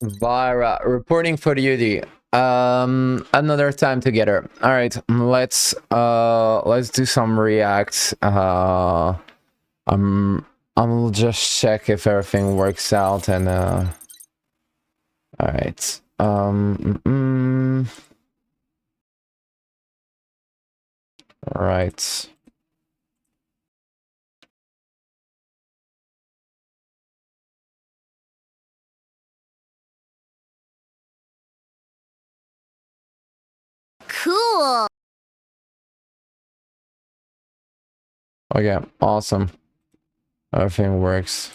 Vyrah reporting for duty. Another time together. All right, let's do some React. I'll just check if everything works out and all right. All right. Cool. Okay, awesome. Everything works.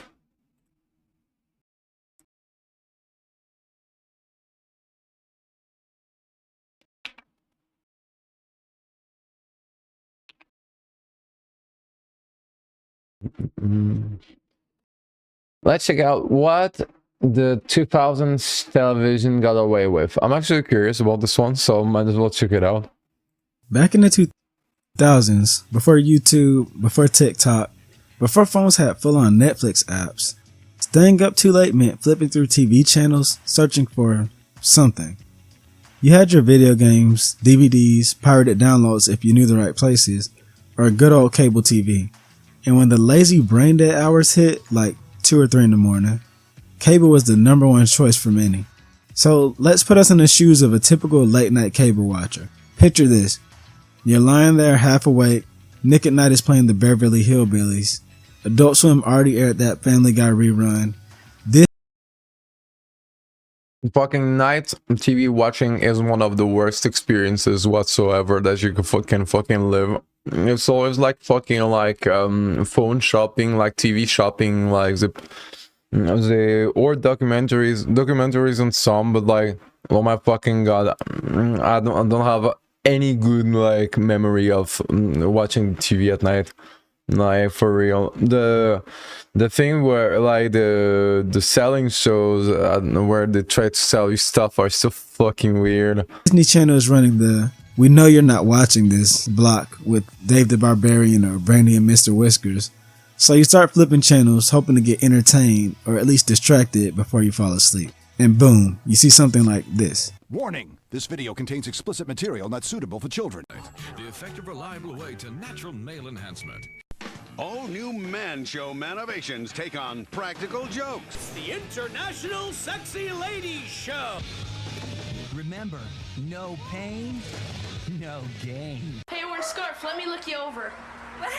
Let's check out what the 2000s television got away with. I'm actually curious about this one, so might as well check it out. Back in the 2000s, before YouTube, before TikTok, before phones had full-on Netflix apps, staying up too late meant flipping through TV channels, searching for something. You had your video games, DVDs, pirated downloads if you knew the right places, or a good old cable TV. And when the lazy brain dead hours hit, like 2 or 3 in the morning, cable was the #1 choice for many. So let's put us in the shoes of a typical late night cable watcher. Picture this. You're lying there half awake, Nick at Night is playing the Beverly Hillbillies, Adult Swim already aired that Family Guy rerun. Fucking night TV watching is one of the worst experiences whatsoever that you can fucking live. It's always like fucking like phone shopping, like TV shopping, like the or documentaries and some, but like, oh my fucking god, I don't have any good like memory of watching TV at night. Like, for real, the thing where like the selling shows where they try to sell you stuff are so fucking weird. Disney Channel is running the "We Know You're Not Watching This" block with Dave the Barbarian or Brandy and Mr. Whiskers. So you start flipping channels hoping to get entertained or at least distracted before you fall asleep. And boom, you see something like this. Warning! This video contains explicit material not suitable for children. The effective, reliable way to natural male enhancement. All new man show manovations take on practical jokes. The International Sexy Ladies Show. Remember, no pain, no gain. Hey, wear a scarf. Let me look you over. What?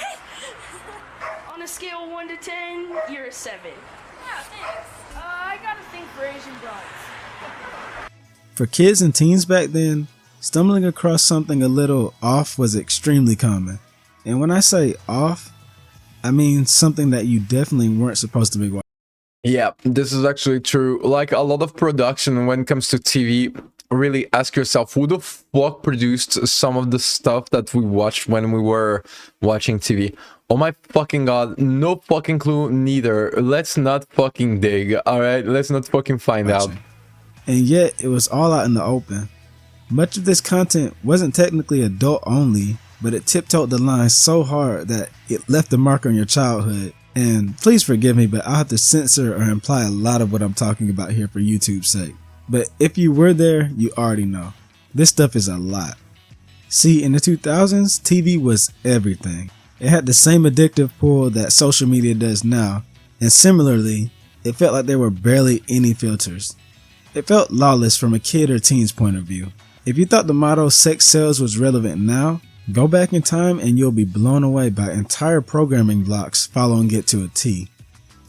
On a scale of 1 to 10, you're a 7. Yeah, thanks. I got a thing for Asian broads. For kids and teens back then, stumbling across something a little off was extremely common. And when I say off, I mean something that you definitely weren't supposed to be watching. Yeah, this is actually true. Like, a lot of production when it comes to TV, really ask yourself, who the fuck produced some of the stuff that we watched when we were watching TV? Oh my fucking god, no fucking clue neither. Let's not fucking dig, alright? Let's not fucking find out. And yet, it was all out in the open. Much of this content wasn't technically adult only, but it tiptoed the line so hard that it left a mark on your childhood. And please forgive me, but I'll have to censor or imply a lot of what I'm talking about here for YouTube's sake. But if you were there, you already know. This stuff is a lot. See, in the 2000s, TV was everything. It had the same addictive pull that social media does now, and similarly, it felt like there were barely any filters. It felt lawless from a kid or teen's point of view. If you thought the motto "sex sells" was relevant now, go back in time and you'll be blown away by entire programming blocks following it to a T.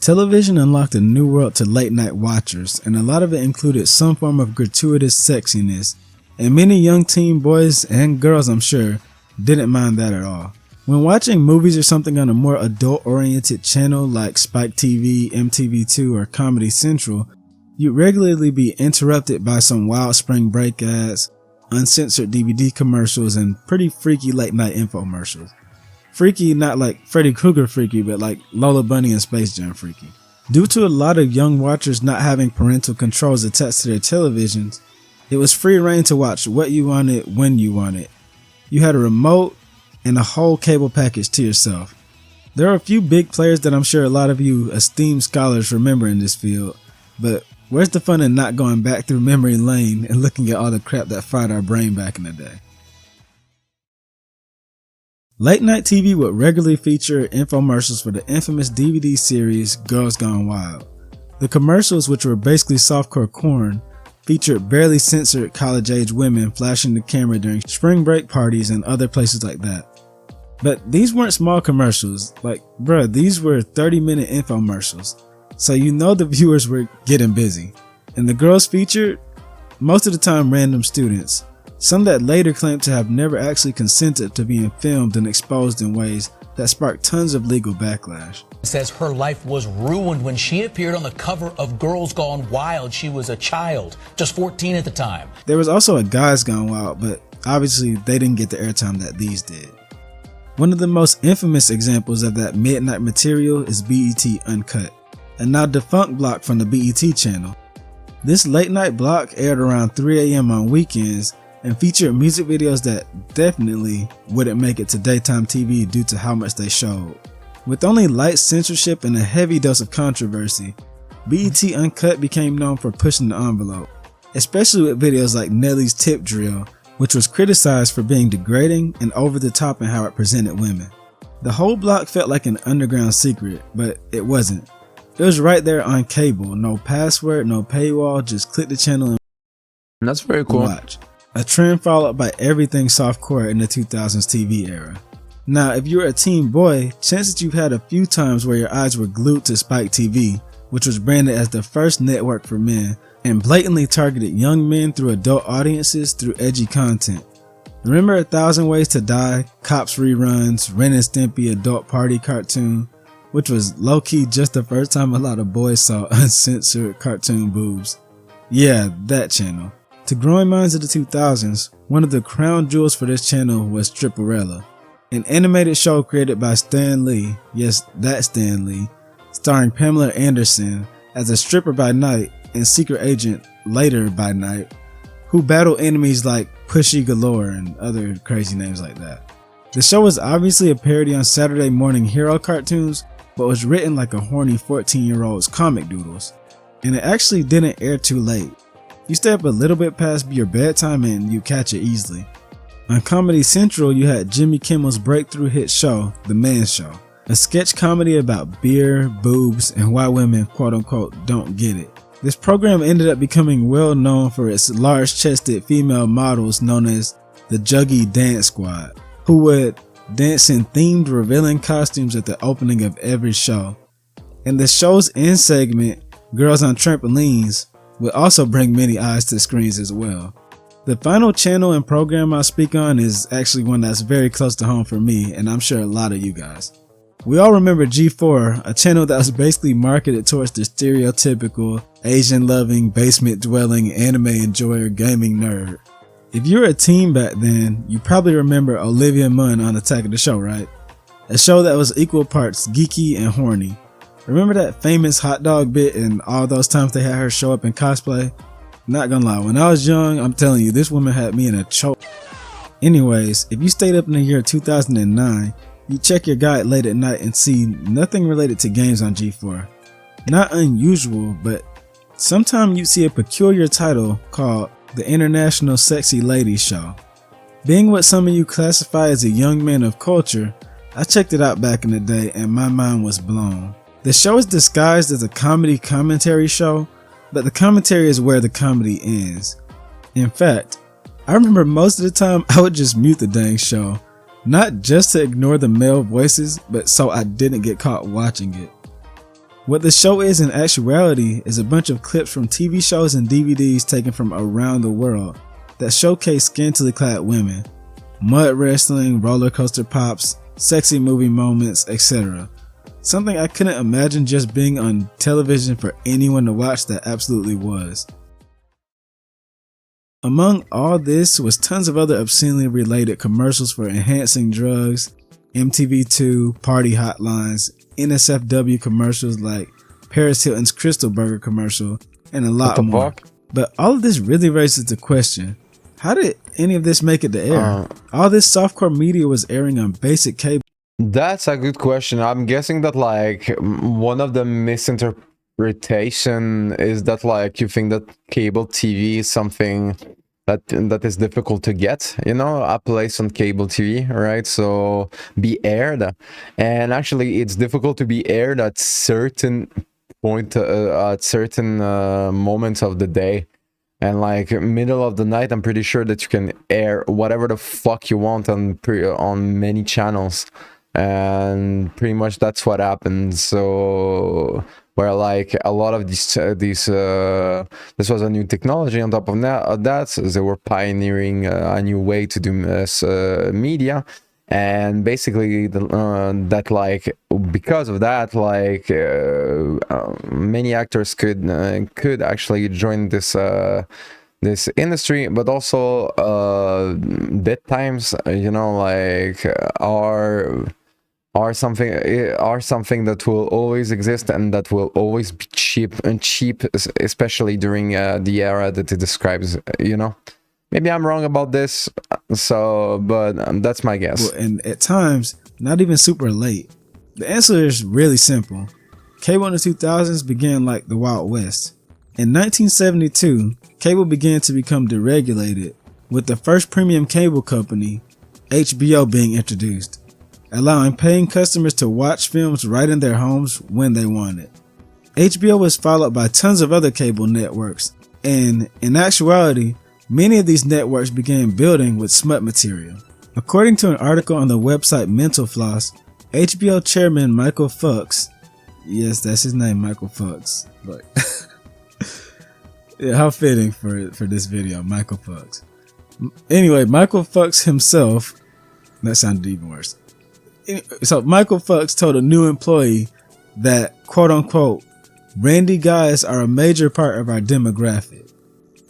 Television unlocked a new world to late night watchers, and a lot of it included some form of gratuitous sexiness, and many young teen boys and girls, I'm sure, didn't mind that at all. When watching movies or something on a more adult-oriented channel like Spike TV, MTV2, or Comedy Central, you'd regularly be interrupted by some wild spring break ads, uncensored DVD commercials, and pretty freaky late night infomercials. Freaky, not like Freddy Krueger freaky, but like Lola Bunny and Space Jam freaky. Due to a lot of young watchers not having parental controls attached to their televisions, it was free reign to watch what you wanted when you wanted. You had a remote and a whole cable package to yourself. There are a few big players that I'm sure a lot of you esteemed scholars remember in this field, but Where's the fun in not going back through memory lane and looking at all the crap that fried our brain back in the day? Late night TV would regularly feature infomercials for the infamous DVD series Girls Gone Wild. The commercials, which were basically softcore corn, featured barely censored college-age women flashing the camera during spring break parties and other places like that. But these weren't small commercials. Like, bruh, these were 30-minute infomercials. So you know the viewers were getting busy. And the girls featured, most of the time random students. Some that later claimed to have never actually consented to being filmed and exposed in ways that sparked tons of legal backlash. Says her life was ruined when she appeared on the cover of Girls Gone Wild. She was a child, just 14 at the time. There was also a Guys Gone Wild, but obviously they didn't get the airtime that these did. One of the most infamous examples of that midnight material is BET Uncut, a now defunct block from the BET channel. This late night block aired around 3 AM on weekends and featured music videos that definitely wouldn't make it to daytime TV due to how much they showed. With only light censorship and a heavy dose of controversy, BET Uncut became known for pushing the envelope, especially with videos like Nelly's Tip Drill, which was criticized for being degrading and over the top in how it presented women. The whole block felt like an underground secret, but it wasn't. It was right there on cable, no password, no paywall, just click the channel and That's very cool. watch. A trend followed by everything softcore in the 2000s TV era. Now, if you're a teen boy, chances you've had a few times where your eyes were glued to Spike TV, which was branded as the first network for men, and blatantly targeted young men through adult audiences through edgy content. Remember 1,000 Ways to Die, Cops reruns, Ren and Stimpy adult party cartoon, which was low-key just the first time a lot of boys saw uncensored cartoon boobs. Yeah, that channel. To growing minds of the 2000s, one of the crown jewels for this channel was Stripperella, an animated show created by Stan Lee, yes, that Stan Lee, starring Pamela Anderson as a stripper by night and secret agent later by night, who battle enemies like Pushy Galore and other crazy names like that. The show was obviously a parody on Saturday morning hero cartoons, but was written like a horny 14-year-old's comic doodles, and it actually didn't air too late. You stay up a little bit past your bedtime and you catch it easily. On Comedy Central, you had Jimmy Kimmel's breakthrough hit show, The Man Show, a sketch comedy about beer, boobs, and why women quote-unquote don't get it. This program ended up becoming well known for its large-chested female models known as the Juggy Dance Squad, who would dance in themed revealing costumes at the opening of every show. And the show's end segment, Girls on Trampolines, would also bring many eyes to the screens as well. The final channel and program I'll speak on is actually one that's very close to home for me, and I'm sure a lot of you guys. We all remember G4, a channel that was basically marketed towards the stereotypical Asian-loving, basement-dwelling, anime enjoyer gaming nerd. If you were a teen back then, you probably remember Olivia Munn on Attack of the Show, right? A show that was equal parts geeky and horny. Remember that famous hot dog bit and all those times they had her show up in cosplay? Not gonna lie, when I was young, I'm telling you, this woman had me in a choke. Anyways, if you stayed up in the year 2009, you check your guide late at night and see nothing related to games on G4. Not unusual, but sometimes you see a peculiar title called the International Sexy Ladies Show. Being what some of you classify as a young man of culture, I checked it out back in the day and my mind was blown. The show is disguised as a comedy commentary show, but the commentary is where the comedy ends. In fact, I remember most of the time I would just mute the dang show, not just to ignore the male voices, but so I didn't get caught watching it. What the show is in actuality is a bunch of clips from TV shows and DVDs taken from around the world that showcase scantily clad women, mud wrestling, roller coaster pops, sexy movie moments, etc. Something I couldn't imagine just being on television for anyone to watch that absolutely was. Among all this was tons of other obscenely related commercials for enhancing drugs, MTV2, party hotlines, NSFW commercials like Paris Hilton's Crystal Burger commercial, and a lot more. Fuck? But all of this really raises the question, how did any of this make it to air? All this softcore media was airing on basic cable. That's a good question. I'm guessing that like one of the irritation is that like you think that cable TV is something that is difficult to get, you know, a place on cable TV, right? So be aired, and actually it's difficult to be aired at certain moments of the day, and like middle of the night. I'm pretty sure that you can air whatever the fuck you want on many channels, and pretty much that's what happens. So where like a lot of this was a new technology. On top of that, so they were pioneering a new way to do media, and basically that like because of that, like many actors could actually join this industry, but also dead times, you know, like are something that will always exist and that will always be cheap, especially during the era that it describes, you know. Maybe I'm wrong about this, so but that's my guess. Well, and at times not even super late. The answer is really simple. Cable in the 2000s began like the Wild West. In 1972, cable began to become deregulated, with the first premium cable company, HBO, being introduced, allowing paying customers to watch films right in their homes when they wanted. HBO was followed by tons of other cable networks, and in actuality, many of these networks began building with smut material. According to an article on the website Mental Floss, HBO chairman Michael Fox, yes, that's his name, Michael Fox. Look. Yeah, how fitting for this video, Michael Fox. Anyway, Michael Fox himself, that sounded even worse. So Michael Fox told a new employee that, quote unquote, Randy guys are a major part of our demographic.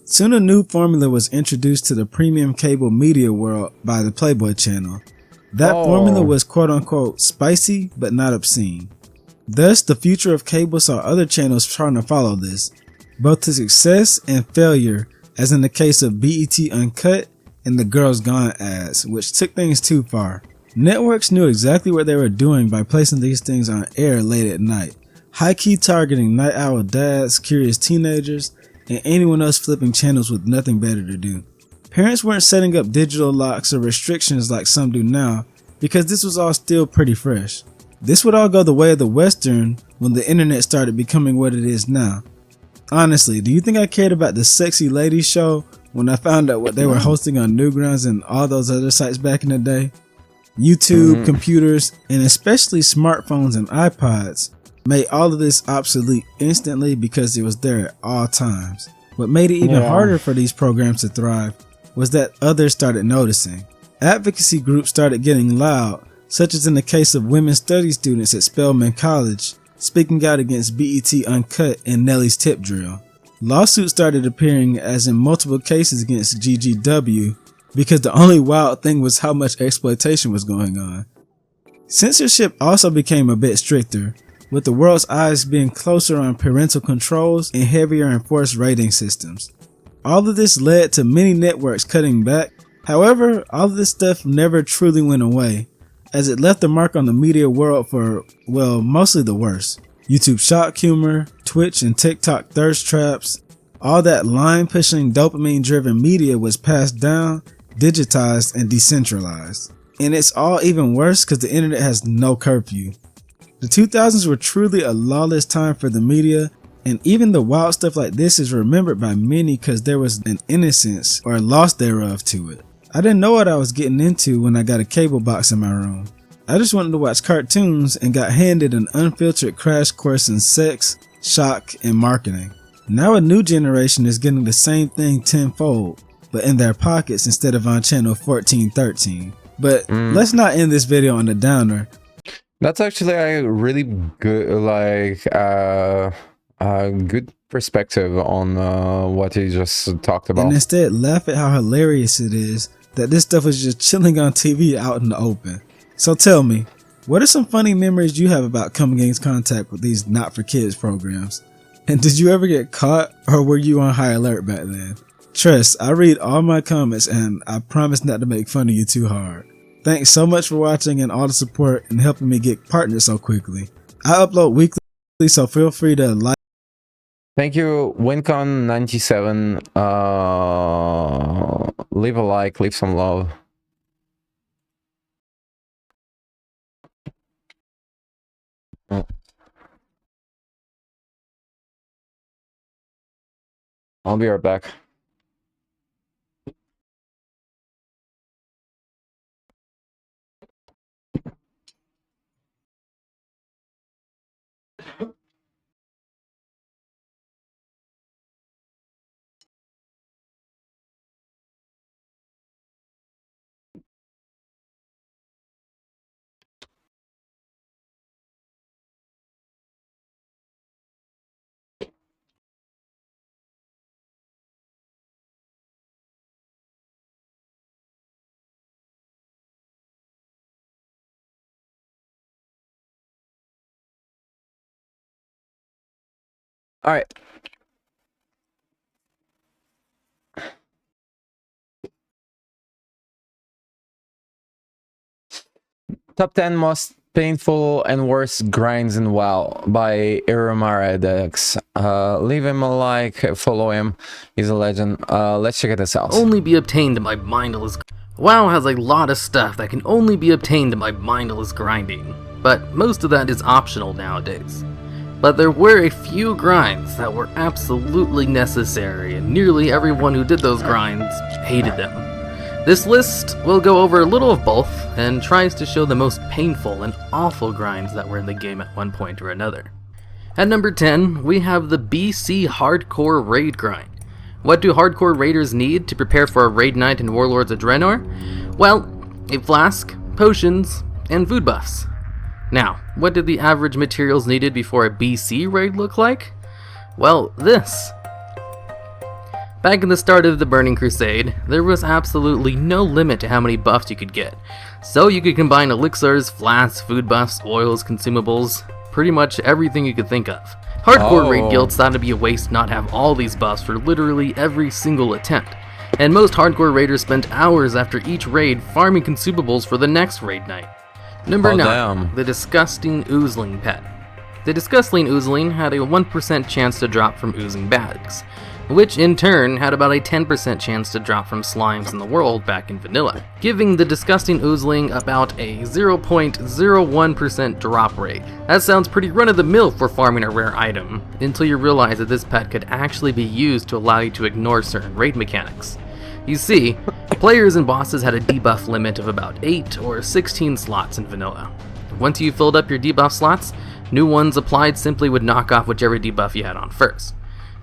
Soon a new formula was introduced to the premium cable media world by the Playboy channel. That formula was, quote unquote, spicy but not obscene. Thus, the future of cable saw other channels trying to follow this, both to success and failure, as in the case of BET Uncut and the Girls Gone ads, which took things too far. Networks knew exactly what they were doing by placing these things on air late at night, high-key targeting night owl dads, curious teenagers, and anyone else flipping channels with nothing better to do. Parents weren't setting up digital locks or restrictions like some do now, because this was all still pretty fresh. This would all go the way of the Western when the internet started becoming what it is now. Honestly, do you think I cared about the Sexy Ladies show when I found out what they were hosting on Newgrounds and all those other sites back in the day? YouTube, computers, and especially smartphones and iPods made all of this obsolete instantly because it was there at all times. What made it even harder for these programs to thrive was that others started noticing. Advocacy groups started getting loud, such as in the case of women studies students at Spelman College speaking out against BET Uncut and Nelly's Tip Drill. Lawsuits started appearing, as in multiple cases against GGW, because the only wild thing was how much exploitation was going on. Censorship also became a bit stricter, with the world's eyes being closer on parental controls and heavier enforced rating systems. All of this led to many networks cutting back. However, all of this stuff never truly went away, as it left a mark on the media world for, well, mostly the worse. YouTube shock humor, Twitch and TikTok thirst traps, all that line-pushing dopamine-driven media was passed down, digitized, and decentralized. And it's all even worse because the internet has no curfew. The 2000s were truly a lawless time for the media, and even the wild stuff like this is remembered by many because there was an innocence or loss thereof to it. I didn't know what I was getting into when I got a cable box in my room. I just wanted to watch cartoons and got handed an unfiltered crash course in sex, shock, and marketing. Now a new generation is getting the same thing tenfold, but in their pockets instead of on channel 1413. But let's not end this video on a downer. That's actually a really good, good perspective on what you just talked about. And instead laugh at how hilarious it is that this stuff is just chilling on TV out in the open. So tell me, what are some funny memories you have about coming into contact with these not for kids programs? And did you ever get caught, or were you on high alert back then? Trust, I read all my comments and I promise not to make fun of you too hard. Thanks so much for watching and all the support and helping me get partnered so quickly. I upload weekly, so feel free to like, Thank you, Wincon97. Leave a like, leave some love. I'll be right back. All right. Top 10 most painful and worst grinds in WoW by Iramaredex. Leave him a like, follow him. He's a legend. Let's check this out. Only be obtained by mindless. WoW has a lot of stuff that can only be obtained by mindless grinding, but most of that is optional nowadays. But there were a few grinds that were absolutely necessary, and nearly everyone who did those grinds hated them. This list will go over a little of both, and tries to show the most painful and awful grinds that were in the game at one point or another. At number 10, we have the BC Hardcore Raid Grind. What do hardcore raiders need to prepare for a raid night in Warlords of Draenor? Well, a flask, potions, and food buffs. Now, what did the average materials needed before a BC raid look like? Well, this. Back in the start of the Burning Crusade, there was absolutely no limit to how many buffs you could get. So you could combine elixirs, flasks, food buffs, oils, consumables, pretty much everything you could think of. Hardcore raid guilds thought it'd be a waste not have all these buffs for literally every single attempt, and most hardcore raiders spent hours after each raid farming consumables for the next raid night. Number 9, the Disgusting Oozling Pet. The Disgusting Oozling had a 1% chance to drop from oozing bags, which in turn had about a 10% chance to drop from slimes in the world back in vanilla, giving the Disgusting Oozling about a 0.01% drop rate. That sounds pretty run-of-the-mill for farming a rare item, until you realize that this pet could actually be used to allow you to ignore certain raid mechanics. You see, players and bosses had a debuff limit of about 8 or 16 slots in vanilla. Once you filled up your debuff slots, new ones applied simply would knock off whichever debuff you had on first.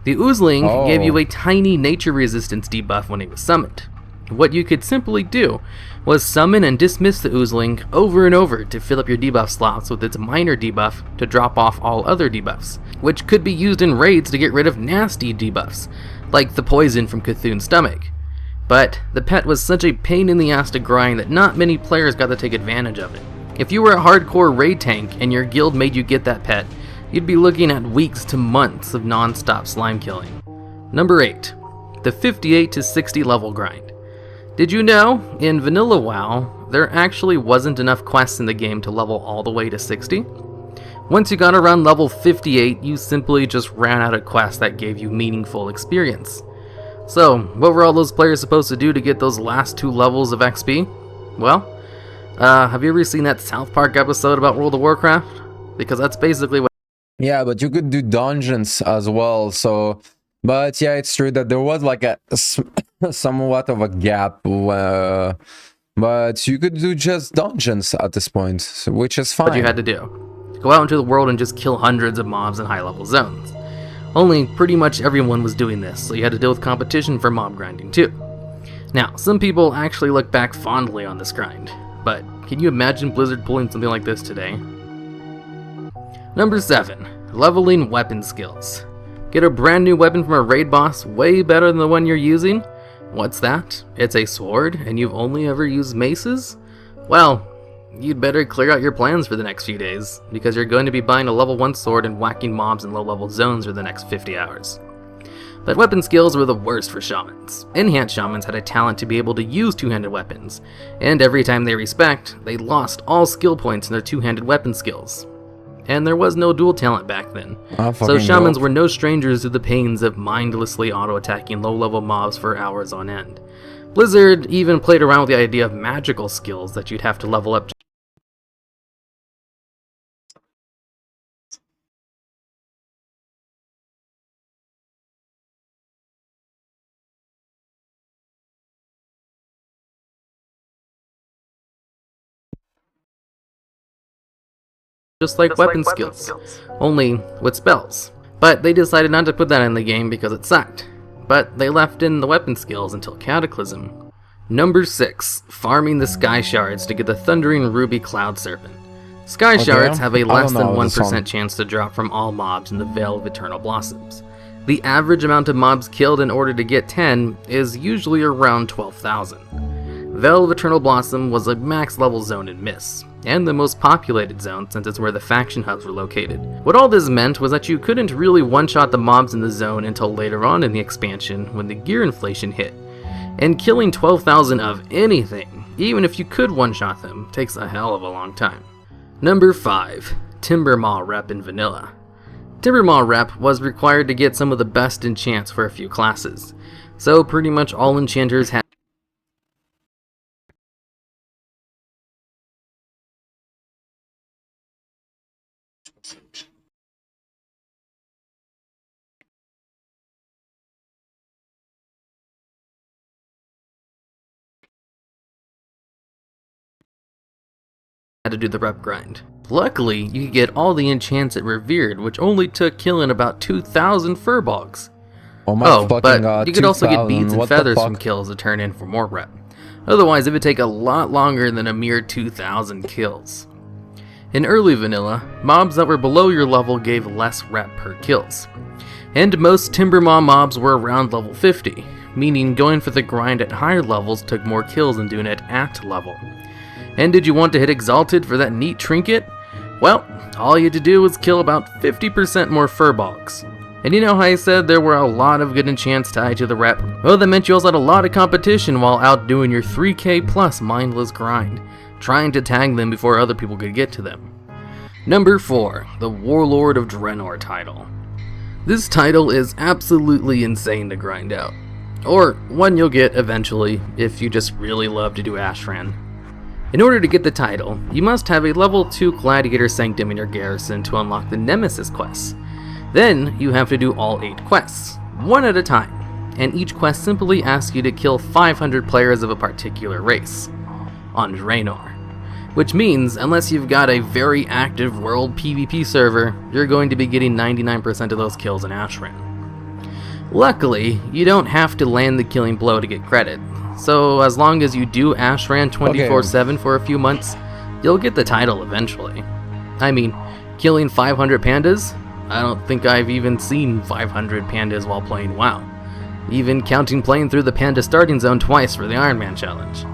The Oozling gave you a tiny nature resistance debuff when it was summoned. What you could simply do was summon and dismiss the Oozling over and over to fill up your debuff slots with its minor debuff to drop off all other debuffs, which could be used in raids to get rid of nasty debuffs, like the poison from Cthulhu's stomach. But the pet was such a pain in the ass to grind that not many players got to take advantage of it. If you were a hardcore raid tank and your guild made you get that pet, you'd be looking at weeks to months of non-stop slime killing. Number 8, the 58 to 60 level grind. Did you know, in vanilla WoW, there actually wasn't enough quests in the game to level all the way to 60? Once you got around level 58, you simply just ran out of quests that gave you meaningful experience. So, what were all those players supposed to do to get those last 2 levels of XP? Well, have you ever seen that South Park episode about World of Warcraft? Because that's basically what. Yeah, but you could do dungeons as well, so... But yeah, it's true that there was like a somewhat of a gap, but you could do just dungeons at this point, which is fine. What you had to do. Go out into the world and just kill hundreds of mobs in high-level zones. Only pretty much everyone was doing this, so you had to deal with competition for mob grinding too. Now, some people actually look back fondly on this grind, but can you imagine Blizzard pulling something like this today? Number 7, leveling weapon skills. Get a brand new weapon from a raid boss way better than the one you're using? What's that? It's a sword, and you've only ever used maces? Well, you'd better clear out your plans for the next few days, because you're going to be buying a level 1 sword and whacking mobs in low-level zones for the next 50 hours. But weapon skills were the worst for shamans. Enhanced shamans had a talent to be able to use two-handed weapons, and every time they respect, they lost all skill points in their two-handed weapon skills. and there was no dual talent back then. So shamans were no strangers to the pains of mindlessly auto-attacking low-level mobs for hours on end. Blizzard even played around with the idea of magical skills that you'd have to level up just like weapon skills, only with spells. But they decided not to put that in the game because it sucked. But they left in the weapon skills until Cataclysm. Number 6. Farming the Sky Shards to get the Thundering Ruby Cloud Serpent. Sky Shards have a less than 1% chance to drop from all mobs in the Vale of Eternal Blossoms. The average amount of mobs killed in order to get 10 is usually around 12,000. Vale of Eternal Blossom was a max level zone in Mists, and the most populated zone since it's where the faction hubs were located. What all this meant was that you couldn't really one-shot the mobs in the zone until later on in the expansion when the gear inflation hit. And killing 12,000 of anything, even if you could one-shot them, takes a hell of a long time. Number 5. Timbermaw Rep in Vanilla. Timbermaw Rep was required to get some of the best enchants for a few classes, so pretty much all enchanters had to do the rep grind. Luckily, you could get all the enchants at Revered, which only took killing about 2,000 furbolgs. But you could also get beads and feathers from kills to turn in for more rep. Otherwise, it would take a lot longer than a mere 2,000 kills. In early vanilla, mobs that were below your level gave less rep per kills. And most Timbermaw mobs were around level 50, meaning going for the grind at higher levels took more kills than doing it at level. And did you want to hit Exalted for that neat trinket? Well, all you had to do was kill about 50% more furbolgs. And you know how I said there were a lot of good enchants tied to the rep? Well, that meant you also had a lot of competition while out doing your 3k plus mindless grind, trying to tag them before other people could get to them. Number 4, the Warlord of Draenor title. This title is absolutely insane to grind out. Or one you'll get eventually if you just really love to do Ashran. In order to get the title, you must have a level 2 Gladiator Sanctum in your garrison to unlock the Nemesis quests. Then you have to do all 8 quests, one at a time, and each quest simply asks you to kill 500 players of a particular race on Draenor. Which means, unless you've got a very active world PvP server, you're going to be getting 99% of those kills in Ashran. Luckily, you don't have to land the killing blow to get credit, so as long as you do Ashran 24/7 for a few months, you'll get the title eventually. I mean, killing 500 pandas? I don't think I've even seen 500 pandas while playing WoW. Even counting playing through the panda starting zone twice for the Iron Man challenge.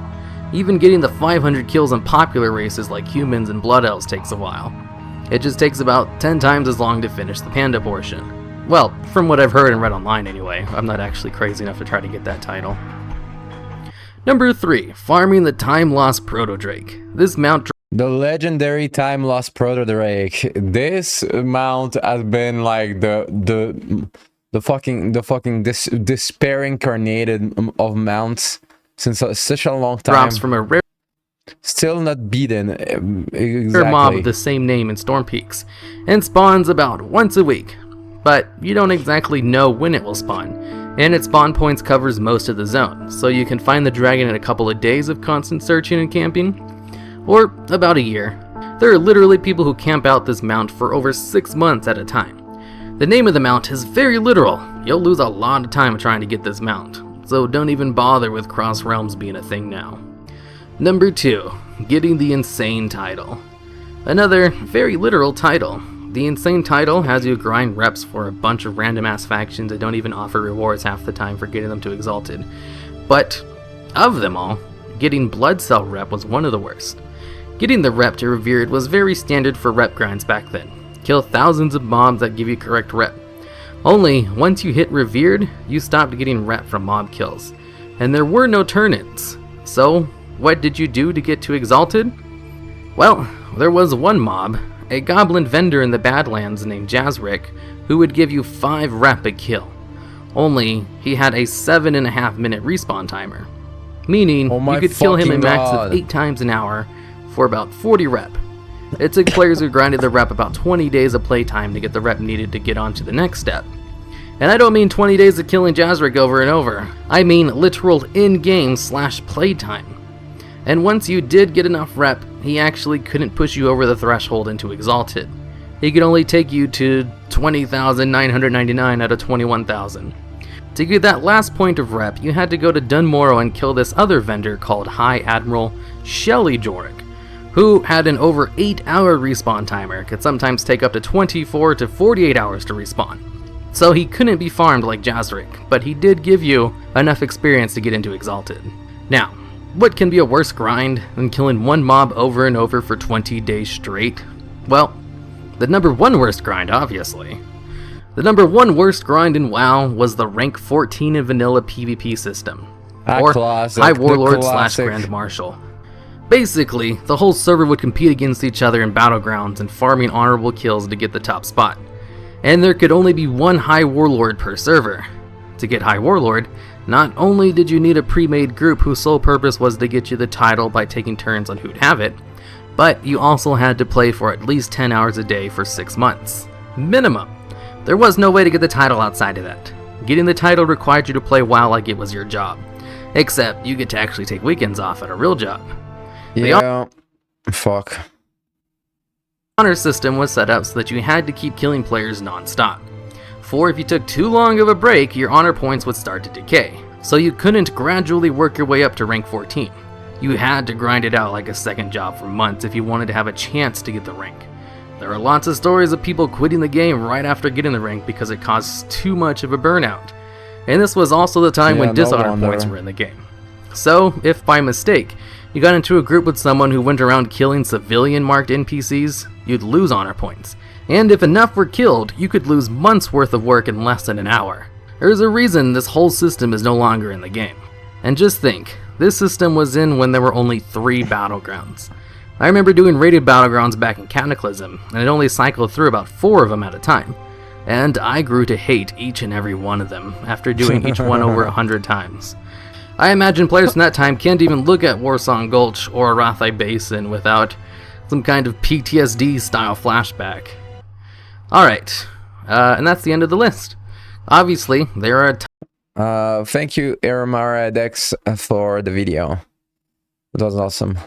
Even getting the 500 kills on popular races like humans and blood elves takes a while. It just takes about 10 times as long to finish the panda portion. Well, from what I've heard and read online anyway, I'm not actually crazy enough to try to get that title. Number 3, farming the Time Lost Proto Drake. This mount, the legendary Time Lost Proto Drake. This mount has been like the fucking despair incarnated of mounts since such a long time. Drops from a rare still not beaten exactly. mob of the same name in Storm Peaks, and spawns about once a week. But you don't exactly know when it will spawn, and its spawn points covers most of the zone, so you can find the dragon in a couple of days of constant searching and camping, or about a year. There are literally people who camp out this mount for over 6 months at a time. The name of the mount is very literal. You'll lose a lot of time trying to get this mount, so don't even bother with Cross Realms being a thing now. Number 2, getting the Insane title. Another very literal title. The Insane title has you grind reps for a bunch of random ass factions that don't even offer rewards half the time for getting them to Exalted. But of them all, getting Blood Cell rep was one of the worst. Getting the rep to Revered was very standard for rep grinds back then. Kill thousands of mobs that give you correct rep. Only, once you hit Revered, you stopped getting rep from mob kills. And there were no turn-ins. So, what did you do to get to Exalted? Well, there was one mob, a goblin vendor in the Badlands named Jazrick, who would give you 5 rep a kill. Only, he had a 7.5 minute respawn timer. Meaning, you could kill him a max of 8 times an hour for about 40 rep. It took players who grinded the rep about 20 days of playtime to get the rep needed to get on to the next step. And I don't mean 20 days of killing Jazrick over and over. I mean literal in-game / playtime. And once you did get enough rep, he actually couldn't push you over the threshold into Exalted. He could only take you to 20,999 out of 21,000. To get that last point of rep, you had to go to Dunmorrow and kill this other vendor called High Admiral Shelley Jorick, who had an over 8-hour respawn timer, could sometimes take up to 24 to 48 hours to respawn. So he couldn't be farmed like Jazrick, but he did give you enough experience to get into Exalted. Now, what can be a worse grind than killing one mob over and over for 20 days straight? Well, the number one worst grind, obviously. The number one worst grind in WoW was the rank 14 in vanilla PvP system, or High Warlord / Grand Marshal. Basically, the whole server would compete against each other in battlegrounds and farming honorable kills to get the top spot. And there could only be one High Warlord per server. To get High Warlord, not only did you need a pre-made group whose sole purpose was to get you the title by taking turns on who'd have it, but you also had to play for at least 10 hours a day for 6 months. Minimum. There was no way to get the title outside of that. Getting the title required you to play WoW like it was your job. Except you get to actually take weekends off at a real job. Yeah, fuck. Honor system was set up so that you had to keep killing players non-stop. For if you took too long of a break, your honor points would start to decay. So you couldn't gradually work your way up to rank 14. You had to grind it out like a second job for months if you wanted to have a chance to get the rank. There are lots of stories of people quitting the game right after getting the rank because it caused too much of a burnout. And this was also the time when dishonor points were in the game. So, if by mistake, you got into a group with someone who went around killing civilian-marked NPCs, you'd lose honor points. And if enough were killed, you could lose months worth of work in less than an hour. There's a reason this whole system is no longer in the game. And just think, this system was in when there were only 3 battlegrounds. I remember doing rated battlegrounds back in Cataclysm, and it only cycled through about 4 of them at a time. And I grew to hate each and every one of them after doing each one over 100 times. I imagine players from that time can't even look at Warsong Gulch or Arathi Basin without some kind of PTSD style flashback. Alright, and that's the end of the list. Obviously, there are thank you, Eramara Dex, for the video. It was awesome.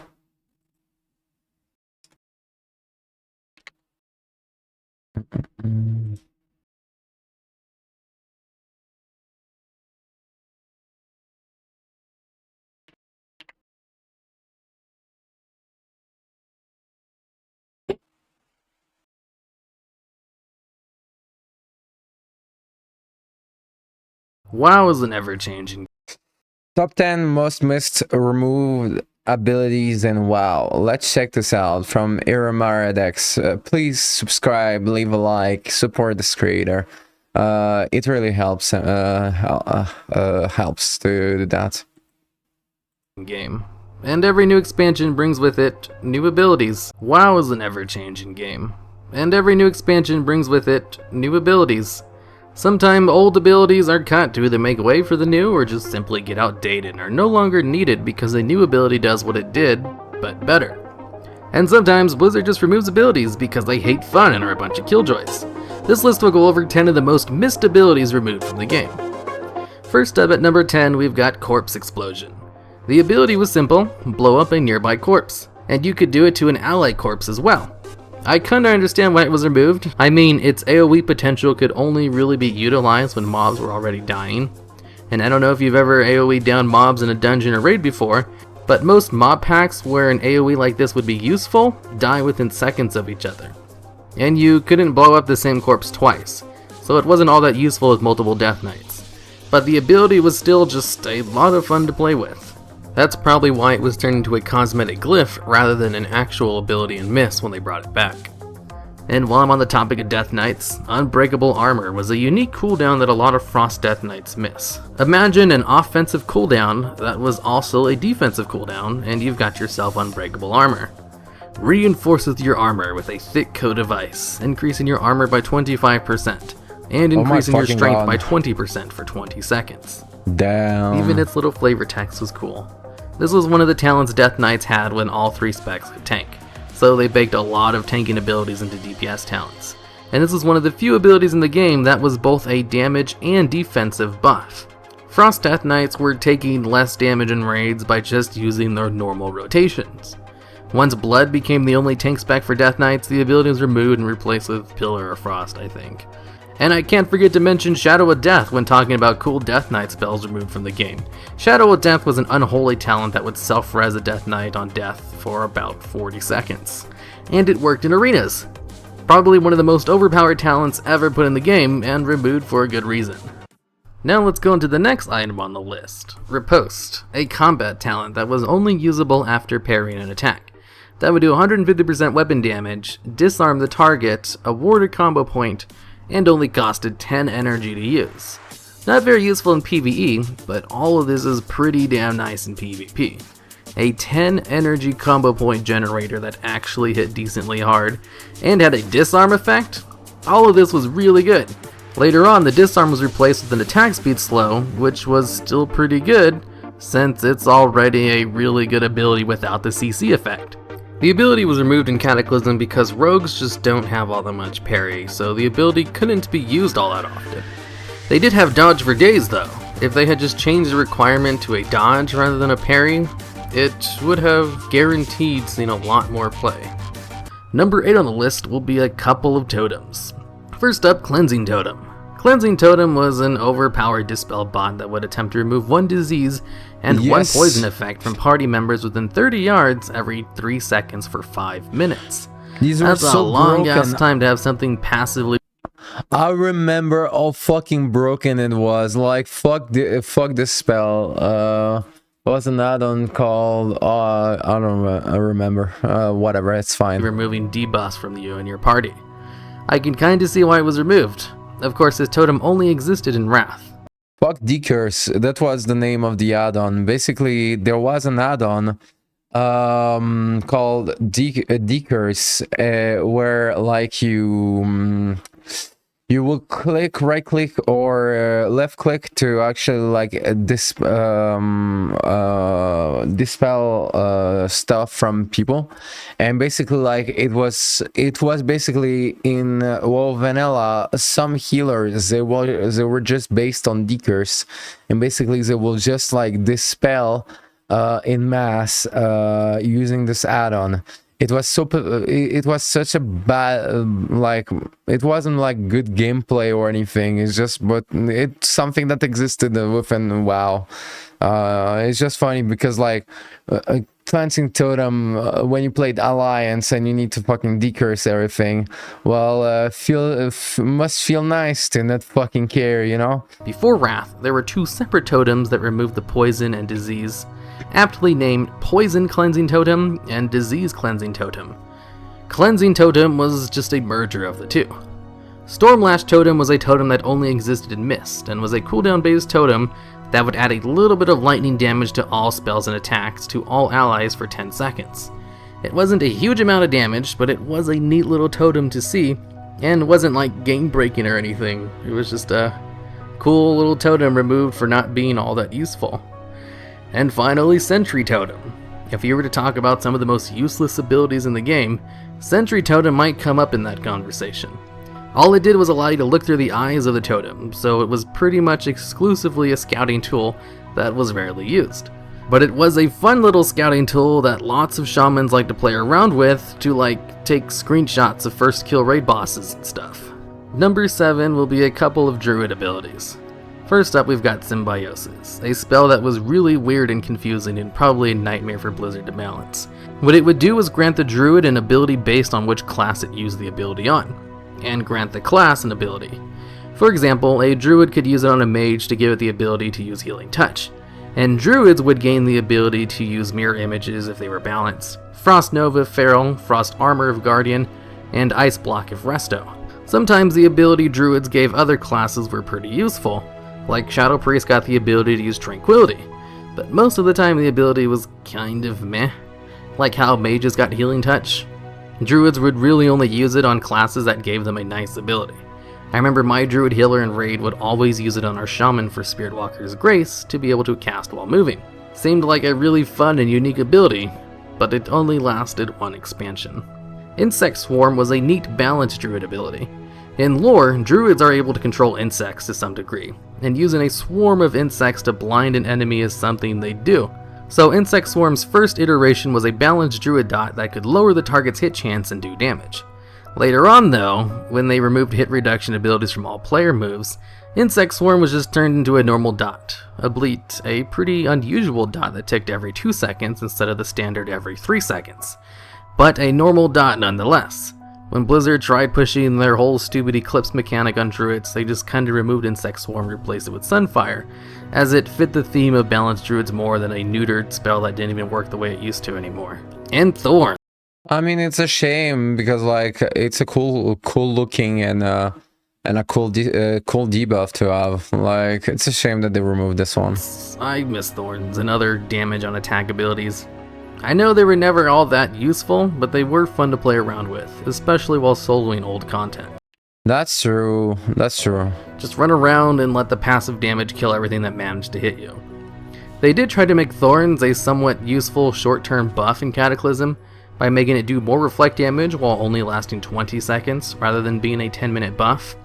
WoW is an ever-changing. Top 10 most missed removed abilities in WoW. Let's check this out from Iramaradex. Please subscribe, leave a like, support this creator. It really helps. Helps to do that. Game. And every new expansion brings with it new abilities. WoW is an ever-changing game. And every new expansion brings with it new abilities. Sometimes old abilities are cut to either make way for the new or just simply get outdated and are no longer needed because a new ability does what it did, but better. And sometimes Blizzard just removes abilities because they hate fun and are a bunch of killjoys. This list will go over 10 of the most missed abilities removed from the game. First up at number 10, we've got Corpse Explosion. The ability was simple, blow up a nearby corpse, and you could do it to an ally corpse as well. I kinda understand why it was removed. I mean, its AoE potential could only really be utilized when mobs were already dying. And I don't know if you've ever AoE down mobs in a dungeon or raid before, but most mob packs where an AoE like this would be useful die within seconds of each other. And you couldn't blow up the same corpse twice, so it wasn't all that useful with multiple death knights. But the ability was still just a lot of fun to play with. That's probably why it was turned into a cosmetic glyph rather than an actual ability in Miss when they brought it back. And while I'm on the topic of Death Knights, Unbreakable Armor was a unique cooldown that a lot of Frost Death Knights miss. Imagine an offensive cooldown that was also a defensive cooldown, and you've got yourself Unbreakable Armor. reinforces your armor with a thick coat of ice, increasing your armor by 25%, and increasing your strength by 20% for 20 seconds. Damn. Even its little flavor text was cool. This was one of the talents Death Knights had when all 3 specs could tank, so they baked a lot of tanking abilities into DPS talents. And this was one of the few abilities in the game that was both a damage and defensive buff. Frost Death Knights were taking less damage in raids by just using their normal rotations. Once Blood became the only tank spec for Death Knights, the ability was removed and replaced with Pillar of Frost, I think. And I can't forget to mention Shadow of Death when talking about cool Death Knight spells removed from the game. Shadow of Death was an unholy talent that would self-res a Death Knight on death for about 40 seconds. And it worked in arenas. Probably one of the most overpowered talents ever put in the game, and removed for a good reason. Now let's go into the next item on the list, Riposte, a combat talent that was only usable after parrying an attack. That would do 150% weapon damage, disarm the target, award a combo point, and only costed 10 energy to use. Not very useful in PvE, but all of this is pretty damn nice in PvP. A 10 energy combo point generator that actually hit decently hard, and had a disarm effect? All of this was really good. Later on, the disarm was replaced with an attack speed slow, which was still pretty good, since it's already a really good ability without the CC effect. The ability was removed in Cataclysm because rogues just don't have all that much parry, so the ability couldn't be used all that often. They did have dodge for days though. If they had just changed the requirement to a dodge rather than a parry, it would have guaranteed seen a lot more play. Number 8 on the list will be a couple of totems. First up, Cleansing Totem. Cleansing Totem was an overpowered dispel bot that would attempt to remove 1 disease and 1 poison effect from party members within 30 yards every 3 seconds for 5 minutes. That's a long ass time to have something passively. I remember how fucking broken it was. Like fuck this spell. What's an add-on called? I don't remember. Whatever, it's fine. Removing debuffs from you and your party. I can kinda see why it was removed. Of course, this totem only existed in Wrath. Fuck D-Curse, that was the name of the add-on. Basically, there was an add-on called D-Curse, where like you will click, right click or left click to actually like dispel stuff from people. And basically like it was basically in WoW Vanilla, some healers they were just based on D-Curse, and basically they will just like dispel in mass using this add-on. It was such a bad, like, it wasn't like good gameplay or anything. It's just, but it's something that existed within WoW. It's just funny because like Cleansing Totem, when you played Alliance and you need to fucking decurse everything, well, must feel nice to not fucking care, you know? Before Wrath, there were 2 separate totems that removed the poison and disease, aptly named Poison Cleansing Totem and Disease Cleansing Totem. Cleansing Totem was just a merger of the 2. Stormlash Totem was a totem that only existed in Mist, and was a cooldown based totem that would add a little bit of lightning damage to all spells and attacks to all allies for 10 seconds. It wasn't a huge amount of damage, but it was a neat little totem to see, and wasn't like game breaking or anything. It was just a cool little totem removed for not being all that useful. And finally, Sentry Totem. If you were to talk about some of the most useless abilities in the game, Sentry Totem might come up in that conversation. All it did was allow you to look through the eyes of the totem, so it was pretty much exclusively a scouting tool that was rarely used. But it was a fun little scouting tool that lots of shamans like to play around with to like take screenshots of first kill raid bosses and stuff. Number 7 will be a couple of druid abilities. First up, we've got Symbiosis, a spell that was really weird and confusing and probably a nightmare for Blizzard to balance. What it would do was grant the druid an ability based on which class it used the ability on, and grant the class an ability. For example, a druid could use it on a mage to give it the ability to use Healing Touch, and druids would gain the ability to use mirror images if they were balanced, Frost Nova if Feral, Frost Armor if Guardian, and Ice Block if Resto. Sometimes the ability druids gave other classes were pretty useful, like Shadow Priest got the ability to use Tranquility, but most of the time the ability was kind of meh. Like how mages got healing touch, druids would really only use it on classes that gave them a nice ability. I remember my druid healer in raid would always use it on our shaman for Spirit Walker's Grace to be able to cast while moving. Seemed like a really fun and unique ability, but it only lasted one expansion. Insect Swarm was a neat balanced druid ability. In lore, druids are able to control insects to some degree, and using a swarm of insects to blind an enemy is something they do. So Insect Swarm's first iteration was a balanced druid dot that could lower the target's hit chance and do damage. Later on though, when they removed hit reduction abilities from all player moves, Insect Swarm was just turned into a normal dot, albeit a pretty unusual dot that ticked every 2 seconds instead of the standard every 3 seconds. But a normal dot nonetheless. When Blizzard tried pushing their whole stupid Eclipse mechanic on druids, they just kinda removed Insect Swarm and replaced it with Sunfire, as it fit the theme of balanced druids more than a neutered spell that didn't even work the way it used to anymore. And Thorn. I mean, it's a shame because like it's a cool looking and a cool debuff to have. Like, it's a shame that they removed this one. I miss Thorns and other damage on attack abilities. I know they were never all that useful, but they were fun to play around with, especially while soloing old content. That's true. That's true. Just run around and let the passive damage kill everything that managed to hit you. They did try to make Thorns a somewhat useful short-term buff in Cataclysm by making it do more reflect damage while only lasting 20 seconds rather than being a 10-minute buff.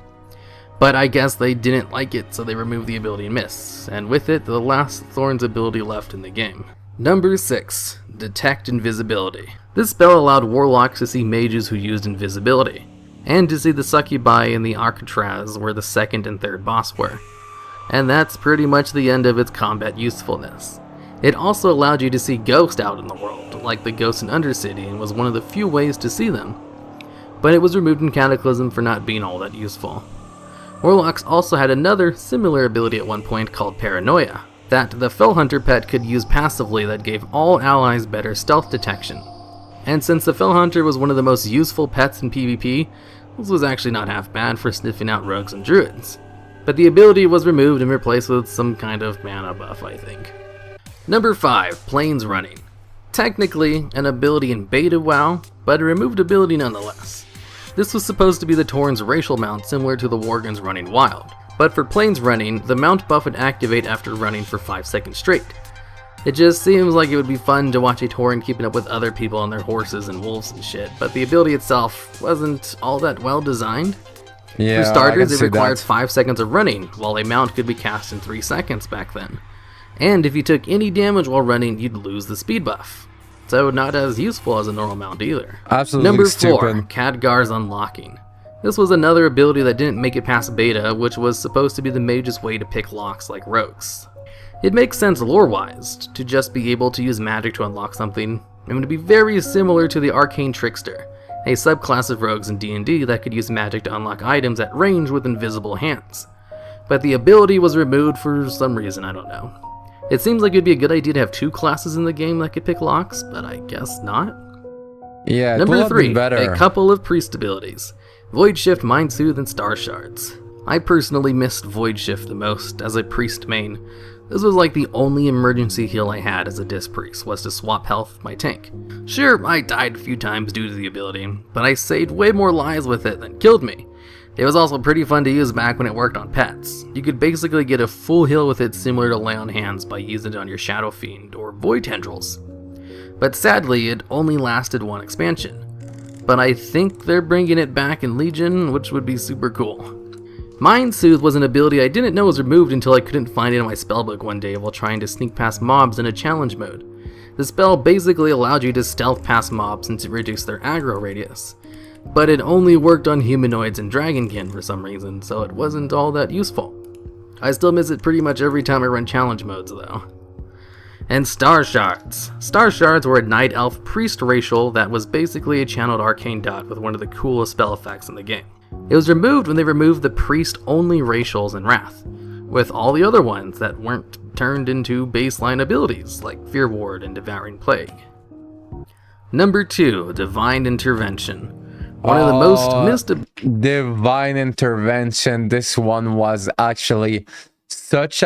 But I guess they didn't like it, so they removed the ability Miss, and with it, the last Thorns ability left in the game. Number 6. Detect Invisibility. This spell allowed warlocks to see mages who used invisibility, and to see the succubi in the Arcatraz where the second and third boss were. And that's pretty much the end of its combat usefulness. It also allowed you to see ghosts out in the world, like the ghosts in Undercity, and was one of the few ways to see them. But it was removed in Cataclysm for not being all that useful. Warlocks also had another similar ability at one point called Paranoia, that the Fellhunter pet could use passively that gave all allies better stealth detection. And since the Fellhunter was one of the most useful pets in PvP, this was actually not half bad for sniffing out rogues and druids. But the ability was removed and replaced with some kind of mana buff, I think. Number 5. Plains Running. Technically an ability in beta WoW, but a removed ability nonetheless. This was supposed to be the Tauren's racial mount similar to the Worgen's Running Wild, but for Plains Running, the mount buff would activate after running for 5 seconds straight. It just seems like it would be fun to watch a Tauren keeping up with other people on their horses and wolves and shit, but the ability itself wasn't all that well designed. Yeah, for starters, it required that. 5 seconds of running, while a mount could be cast in 3 seconds back then. And if you took any damage while running, you'd lose the speed buff. So not as useful as a normal mount either. Absolutely Number 4, stupid. Khadgar's Unlocking. This was another ability that didn't make it past beta, which was supposed to be the mage's way to pick locks like rogues. It makes sense lore-wise to just be able to use magic to unlock something, and to be very similar to the Arcane Trickster, a subclass of rogues in D&D that could use magic to unlock items at range with invisible hands. But the ability was removed for some reason, I don't know. It seems like it'd be a good idea to have 2 classes in the game that could pick locks, but I guess not. Yeah, Number 3, better. a couple of priest abilities. Void Shift, Mind Soothe, and Star Shards. I personally missed Void Shift the most as a priest main. This was like the only emergency heal I had as a disc priest, was to swap health with my tank. Sure, I died a few times due to the ability, but I saved way more lives with it than killed me. It was also pretty fun to use back when it worked on pets. You could basically get a full heal with it similar to Lay on Hands by using it on your Shadow Fiend or Void Tendrils. But sadly, it only lasted 1 expansion. But I think they're bringing it back in Legion, which would be super cool. Mind Soothe was an ability I didn't know was removed until I couldn't find it in my spellbook one day while trying to sneak past mobs in a challenge mode. The spell basically allowed you to stealth past mobs and to reduce their aggro radius. But it only worked on humanoids and dragonkin for some reason, so it wasn't all that useful. I still miss it pretty much every time I run challenge modes though. And Star Shards. Star Shards were a Night Elf priest racial that was basically a channeled arcane dot with one of the coolest spell effects in the game. It was removed when they removed the priest-only racials in Wrath, with all the other ones that weren't turned into baseline abilities like Fear Ward and Devouring Plague. Number 2, Divine Intervention. One of the most missed... Divine Intervention, this one was actually such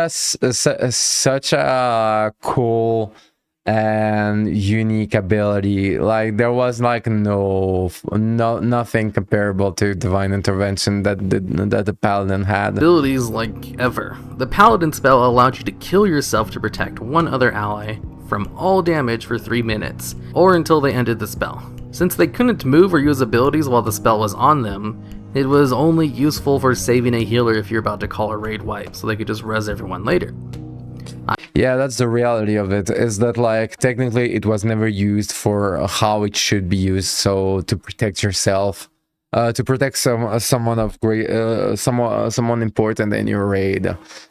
a cool and unique ability. Like there was like nothing comparable to divine intervention that the paladin had. Abilities like ever. The paladin spell allowed you to kill yourself to protect one other ally from all damage for 3 minutes, or until they ended the spell. Since they couldn't move or use abilities while the spell was on them, it was only useful for saving a healer if you're about to call a raid wipe, so they could just res everyone later. Yeah, that's the reality of it, is that like technically it was never used for how it should be used, so to protect yourself, to protect someone of great, someone important in your raid.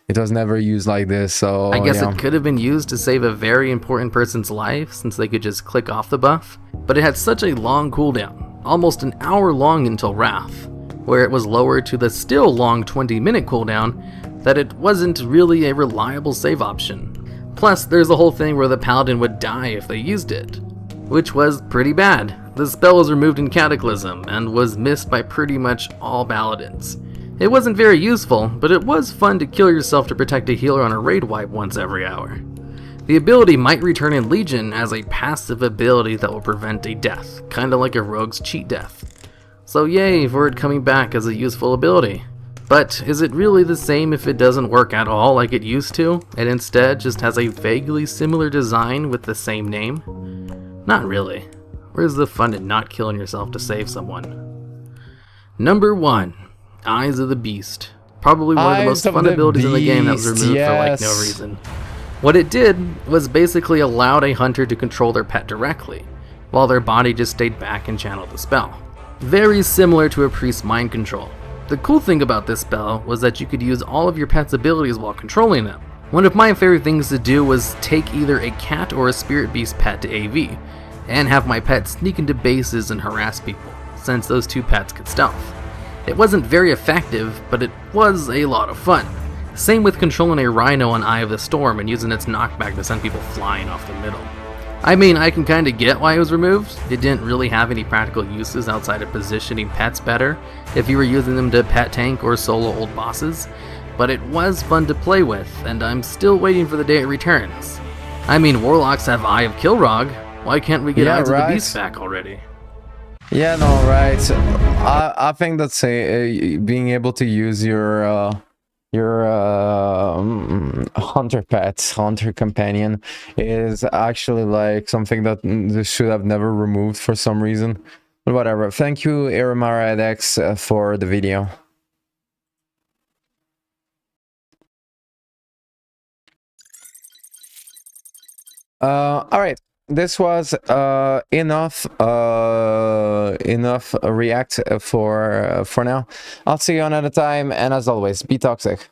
It was never used like this, so I guess yeah. it could have been used to save a very important person's life, since they could just click off the buff, but it had such a long cooldown, almost an hour long until Wrath, where it was lowered to the still long 20-minute cooldown, that it wasn't really a reliable save option. Plus, there's the whole thing where the paladin would die if they used it, which was pretty bad. The spell was removed in Cataclysm and was missed by pretty much all paladins. It wasn't very useful, but it was fun to kill yourself to protect a healer on a raid wipe once every hour. The ability might return in Legion as a passive ability that will prevent a death, kinda like a rogue's cheat death. So yay for it coming back as a useful ability. But is it really the same if it doesn't work at all like it used to, and instead just has a vaguely similar design with the same name? Not really. Where's the fun in not killing yourself to save someone? Number 1. Eyes of the Beast. Probably one of the most fun abilities in the game that was removed for like no reason. What it did was basically allowed a hunter to control their pet directly, while their body just stayed back and channeled the spell. Very similar to a priest's mind control. The cool thing about this spell was that you could use all of your pet's abilities while controlling them. One of my favorite things to do was take either a cat or a spirit beast pet to AV, and have my pet sneak into bases and harass people, since those two pets could stealth. It wasn't very effective, but it was a lot of fun. Same with controlling a rhino on Eye of the Storm and using its knockback to send people flying off the middle. I mean, I can kinda get why it was removed. It didn't really have any practical uses outside of positioning pets better if you were using them to pet tank or solo old bosses, but it was fun to play with, and I'm still waiting for the day it returns. I mean, warlocks have Eye of Kilrog. Why can't we get Eyes of the Beast back already? Yeah, no, right. I think that's being able to use your hunter pet, hunter companion, is actually like something that this should have never removed for some reason. But whatever. Thank you, Iremaradex, for the video. All right. This was enough React for now. I'll see you another time, and as always, be toxic.